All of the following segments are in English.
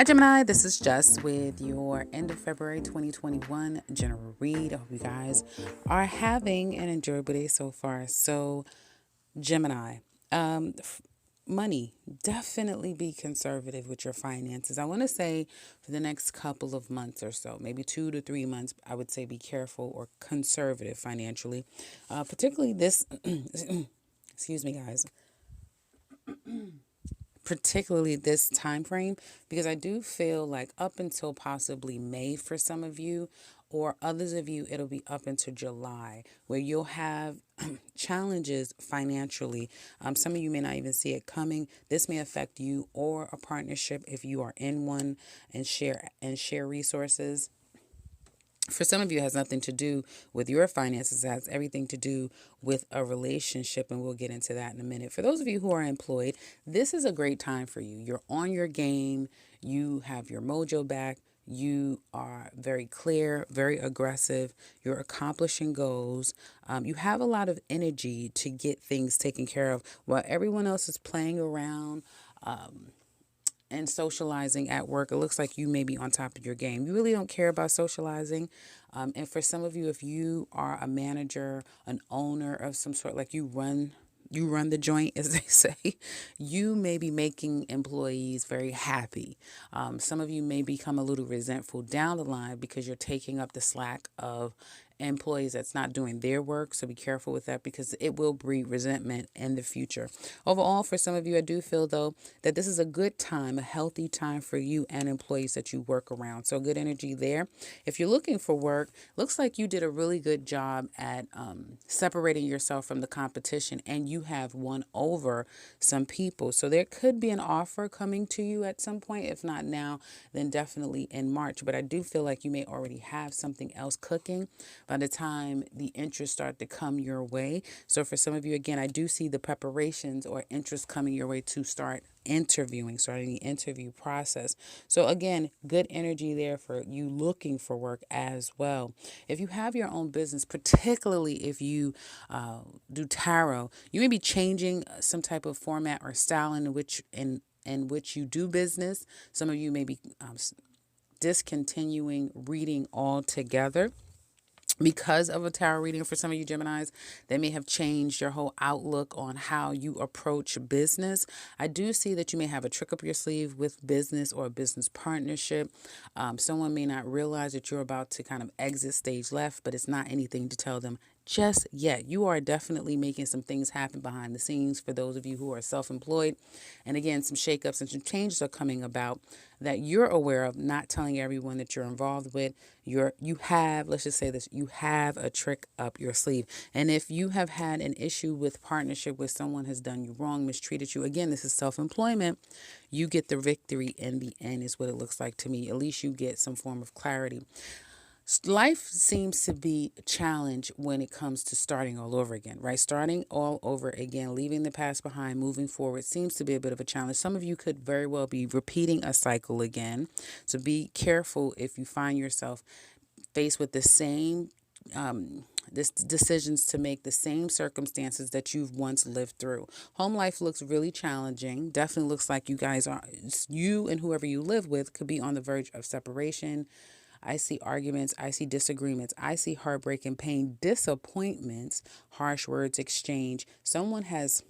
Hi Gemini, this is Jess with your end of February 2021 general read. I hope you guys are having an enjoyable day so far. So, Gemini, money, definitely be conservative with your finances. I want to say for the next couple of months or so, maybe 2 to 3 months, I would say be careful or conservative financially, particularly this, excuse me, guys, particularly this time frame, because I do feel like up until possibly May for some of you, or others of you, it'll be up until July where you'll have challenges financially. Some of you may not even see it coming. This may affect you or a partnership if you are in one and share resources. For some of you, it has nothing to do with your finances. It has everything to do with a relationship, and we'll get into that in a minute. For those of you who are employed, this is a great time for you. You're on your game. You have your mojo back. You are very clear, very aggressive. You're accomplishing goals. You have a lot of energy to get things taken care of while everyone else is playing around. And socializing at work, it looks like you may be on top of your game. You really don't care about socializing. And for some of you, if you are a manager, an owner of some sort, like you run the joint, as they say, you may be making employees very happy. Some of you may become a little resentful down the line because you're taking up the slack of employees that's not doing their work. So be careful with that because it will breed resentment in the future. Overall, for some of you, I do feel though that this is a good time, a healthy time for you and employees that you work around. So good energy there. If you're looking for work, looks like you did a really good job at separating yourself from the competition and you have won over some people. So there could be an offer coming to you at some point. If not now, then definitely in March. But I do feel like you may already have something else cooking by the time the interests start to come your way. So for some of you, again, I do see the preparations or interest coming your way to start starting the interview process. So again, good energy there for you looking for work as well. If you have your own business, particularly if you do tarot, you may be changing some type of format or style in which you do business. Some of you may be discontinuing reading altogether because of a tarot reading. For some of you Geminis, they may have changed your whole outlook on how you approach business. I do see that you may have a trick up your sleeve with business or a business partnership. Someone may not realize that you're about to kind of exit stage left, but it's not anything to tell them just yet. You are definitely making some things happen behind the scenes for those of you who are self-employed. And again, some shakeups and some changes are coming about that you're aware of, not telling everyone that you're involved with. Let's just say this, you have a trick up your sleeve. And if you have had an issue with partnership where someone has done you wrong, mistreated you, again, this is self-employment, you get the victory in the end is what it looks like to me. At least you get some form of clarity. Life seems to be a challenge when it comes to starting all over again, right? Starting all over again, leaving the past behind, moving forward seems to be a bit of a challenge. Some of you could very well be repeating a cycle again. So be careful if you find yourself faced with the same decisions to make, the same circumstances that you've once lived through. Home life looks really challenging. Definitely looks like you and whoever you live with could be on the verge of separation. I see arguments. I see disagreements. I see heartbreak and pain, disappointments, harsh words exchanged. Someone has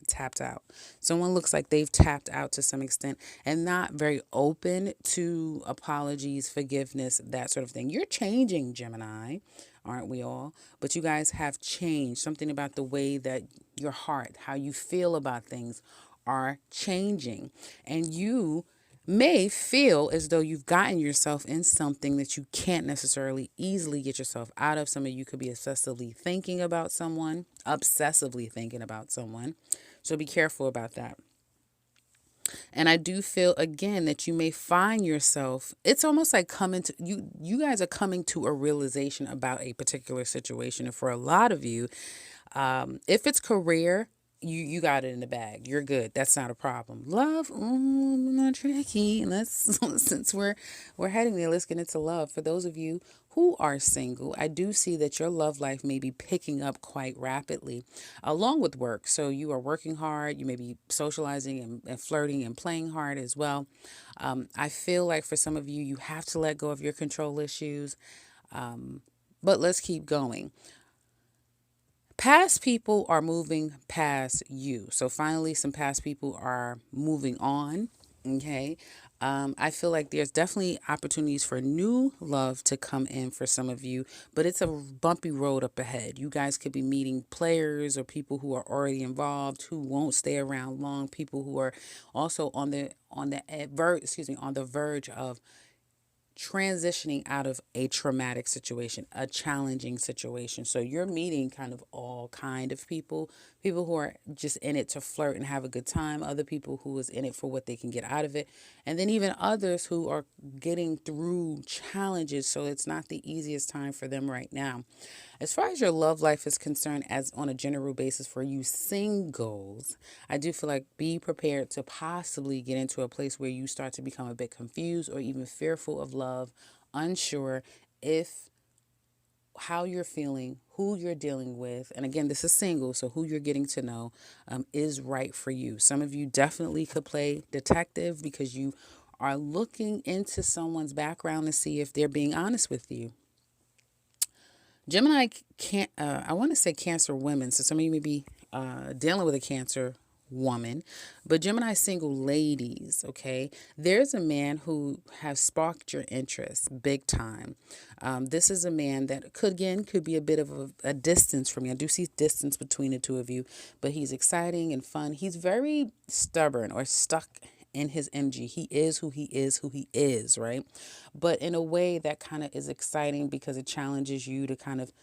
tapped out. Someone looks like they've tapped out to some extent and not very open to apologies, forgiveness, that sort of thing. You're changing, Gemini, aren't we all? But you guys have changed. Something about the way that your heart, how you feel about things are changing. And you may feel as though you've gotten yourself in something that you can't necessarily easily get yourself out of. Some of you could be obsessively thinking about someone. So be careful about that. And I do feel again that you may find yourself, it's almost like you guys are coming to a realization about a particular situation. And for a lot of you, if it's career, you got it in the bag. You're good. That's not a problem. Love, not tricky. Let's since we're heading there, let's get into love. For those of you who are single, I do see that your love life may be picking up quite rapidly along with work. So you are working hard, you may be socializing and flirting and playing hard as well. I feel like for some of you, you have to let go of your control issues. But let's keep going. Past people are moving past you. So finally, some past people are moving on. Okay. I feel like there's definitely opportunities for new love to come in for some of you, but it's a bumpy road up ahead. You guys could be meeting players or people who are already involved who won't stay around long. People who are also on the verge of transitioning out of a traumatic situation, a challenging situation. So you're meeting kind of all kind of people who are just in it to flirt and have a good time, other people who is in it for what they can get out of it, and then even others who are getting through challenges. So it's not the easiest time for them right now. As far as your love life is concerned, as on a general basis for you singles, I do feel like be prepared to possibly get into a place where you start to become a bit confused or even fearful of love, unsure if how you're feeling, who you're dealing with, and again, this is single, so who you're getting to know is right for you. Some of you definitely could play detective because you are looking into someone's background to see if they're being honest with you. Gemini can't, I want to say Cancer women. So some of you may be dealing with a Cancer woman, but Gemini single ladies, okay? There's a man who has sparked your interest big time. This is a man that could be a bit of a distance from you. I do see distance between the two of you, but he's exciting and fun. He's very stubborn or stuck in his MG. He is who he is, right? But in a way that kind of is exciting because it challenges you to kind of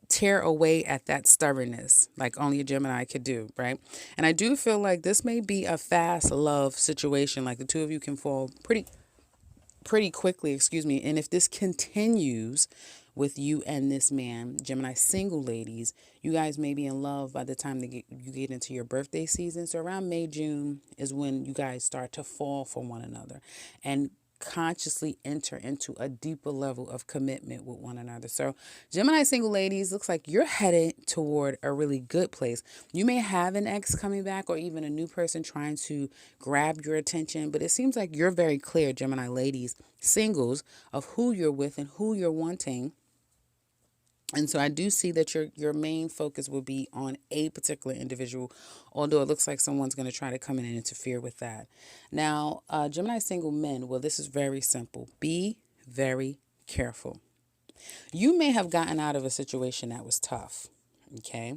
tear away at that stubbornness like only a Gemini could do, right? And I do feel like this may be a fast love situation, like the two of you can fall pretty quickly, excuse me. And if this continues with you and this man, Gemini single ladies, you guys may be in love by the time you get into your birthday season. So around May, June is when you guys start to fall for one another and consciously enter into a deeper level of commitment with one another. So Gemini single ladies, looks like you're headed toward a really good place. You may have an ex coming back or even a new person trying to grab your attention, but it seems like you're very clear, Gemini ladies, singles, of who you're with and who you're wanting. And so I do see that your main focus will be on a particular individual, although it looks like someone's going to try to come in and interfere with that. Now, Gemini single men, well, this is very simple. Be very careful. You may have gotten out of a situation that was tough, okay?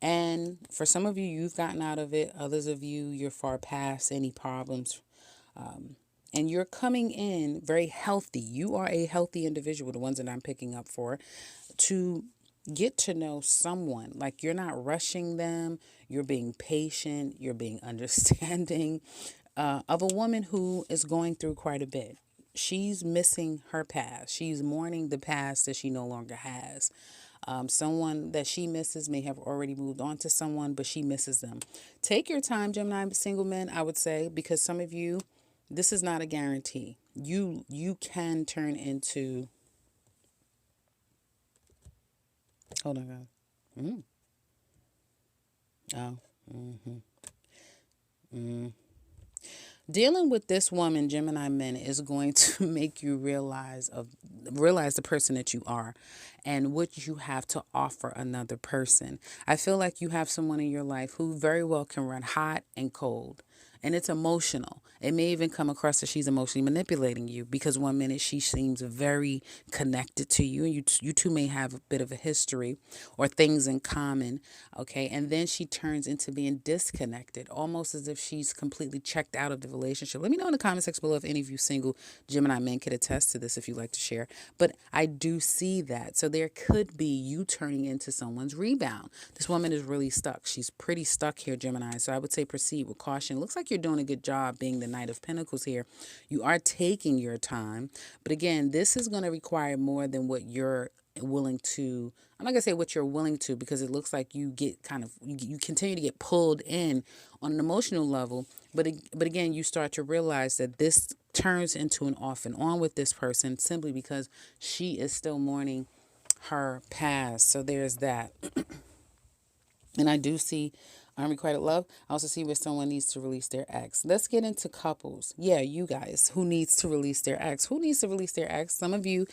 And for some of you, you've gotten out of it. Others of you, you're far past any problems. And you're coming in very healthy. You are a healthy individual, the ones that I'm picking up for, to get to know someone. Like you're not rushing them. You're being patient. You're being understanding of a woman who is going through quite a bit. She's missing her past. She's mourning the past that she no longer has. Someone that she misses may have already moved on to someone, but she misses them. Take your time, Gemini single men, I would say, because some of you, this is not a guarantee. You can turn into... Hold on, guys. Oh. Dealing with this woman, Gemini men, is going to make you realize the person that you are and what you have to offer another person. I feel like you have someone in your life who very well can run hot and cold. And it's emotional. It may even come across that she's emotionally manipulating you because one minute she seems very connected to you and you two may have a bit of a history or things in common, okay? And then she turns into being disconnected, almost as if she's completely checked out of the relationship. Let me know in the comment section below if any of you single Gemini men could attest to this if you'd like to share. But I do see that. So there could be you turning into someone's rebound. This woman is really stuck. She's pretty stuck here, Gemini. So I would say proceed with caution. Looks looks like you're doing a good job being the Knight of Pentacles here. You are taking your time. But again, this is going to require more than what you're willing to. I'm not going to say what you're willing to, because it looks like you get kind of, you continue to get pulled in on an emotional level. But again, you start to realize that this turns into an off and on with this person simply because she is still mourning her past. So there's that. And I do see unrequited love. I also see where someone needs to release their ex. Let's get into couples. Yeah, you guys, who needs to release their ex? Who needs to release their ex? Some of you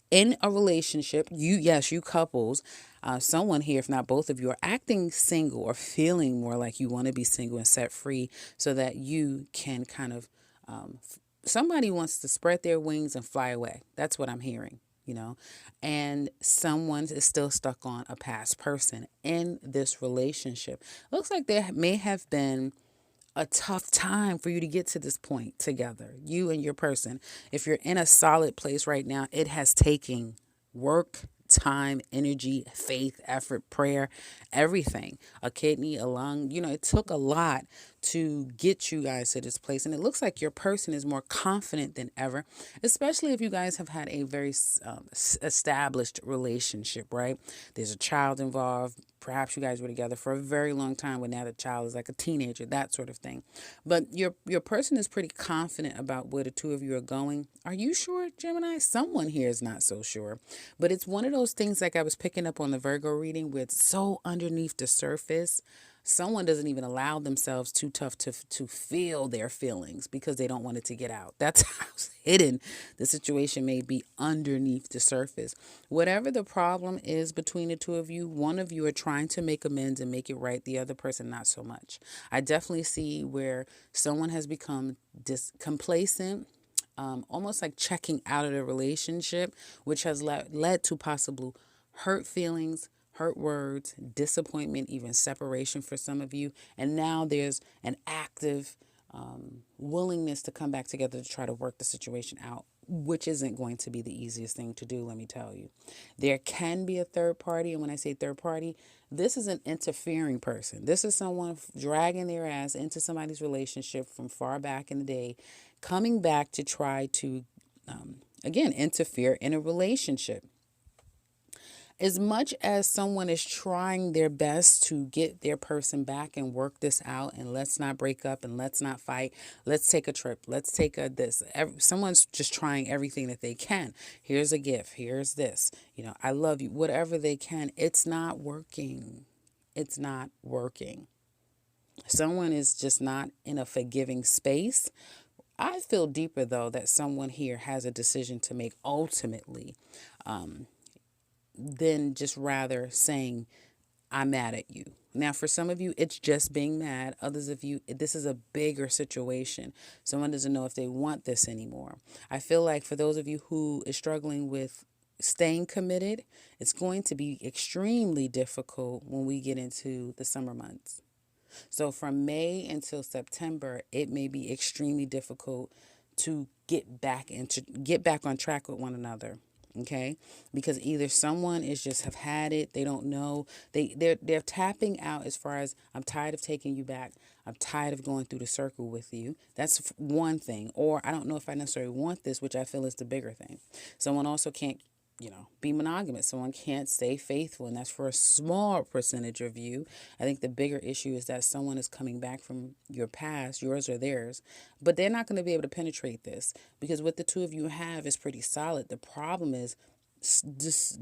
in a relationship, you couples, someone here, if not both of you, are acting single or feeling more like you want to be single and set free so that you can kind of, somebody wants to spread their wings and fly away. That's what I'm hearing. And someone is still stuck on a past person in this relationship. Looks like there may have been a tough time for you to get to this point together, you and your person. If you're in a solid place right now, it has taken work, time, energy, faith, effort, prayer, everything. A kidney, a lung, it took a lot to get you guys to this place. And it looks like your person is more confident than ever, especially if you guys have had a very established relationship, right? There's a child involved. Perhaps you guys were together for a very long time, but now the child is like a teenager, that sort of thing. But your person is pretty confident about where the two of you are going. Are you sure, Gemini? Someone here is not so sure. But it's one of those things like I was picking up on the Virgo reading where it's so underneath the surface. Someone doesn't even allow themselves too tough to feel their feelings because they don't want it to get out. That's how hidden the situation may be underneath the surface. Whatever the problem is between the two of you, one of you are trying to make amends and make it right. The other person, not so much. I definitely see where someone has become complacent, almost like checking out of the relationship, which has led to possible hurt feelings, hurt words, disappointment, even separation for some of you. And now there's an active willingness to come back together to try to work the situation out, which isn't going to be the easiest thing to do, let me tell you. There can be a third party. And when I say third party, this is an interfering person. This is someone dragging their ass into somebody's relationship from far back in the day, coming back to try to, again, interfere in a relationship. As much as someone is trying their best to get their person back and work this out, and let's not break up and let's not fight, let's take a trip, let's take this. Someone's just trying everything that they can. Here's a gift. Here's this. I love you. Whatever they can. It's not working. It's not working. Someone is just not in a forgiving space. I feel deeper, though, that someone here has a decision to make ultimately. Than just rather saying, I'm mad at you. Now, for some of you, it's just being mad. Others of you, this is a bigger situation. Someone doesn't know if they want this anymore. I feel like for those of you who is struggling with staying committed, it's going to be extremely difficult when we get into the summer months. So from May until September, it may be extremely difficult to get back on track with one another. Okay, because either someone is just have had it, they don't know, they're tapping out as far as, I'm tired of taking you back, I'm tired of going through the circle with you. That's one thing. Or I don't know if I necessarily want this, which I feel is the bigger thing. Someone also can't be monogamous. Someone can't stay faithful, and that's for a small percentage of you. I think the bigger issue is that someone is coming back from your past, yours or theirs, but they're not going to be able to penetrate this because what the two of you have is pretty solid. The problem is, just,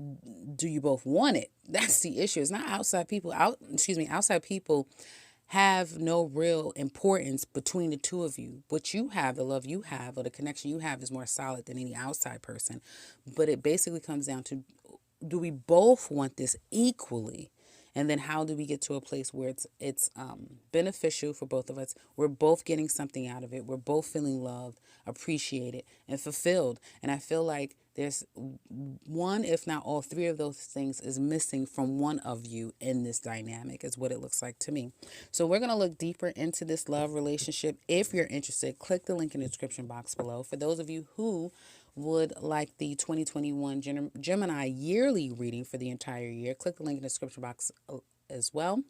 do you both want it? That's the issue. It's not outside people. Outside people have no real importance between the two of you. What you have, the love you have, or the connection you have is more solid than any outside person. But it basically comes down to, do we both want this equally? And then how do we get to a place where it's beneficial for both of us? We're both getting something out of it. We're both feeling loved, appreciated, and fulfilled. And I feel like there's one, if not all three of those things is missing from one of you in this dynamic, is what it looks like to me. So we're going to look deeper into this love relationship. If you're interested, click the link in the description box below. For those of you who would like the 2021 Gemini yearly reading for the entire year, click the link in the description box as well.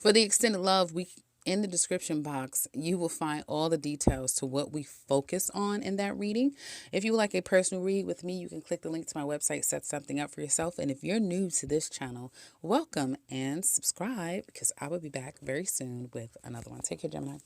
For the extended love week In the description box, you will find all the details to what we focus on in that reading. If you would like a personal read with me, you can click the link to my website, set something up for yourself. And if you're new to this channel, welcome and subscribe, because I will be back very soon with another one. Take care, Gemini.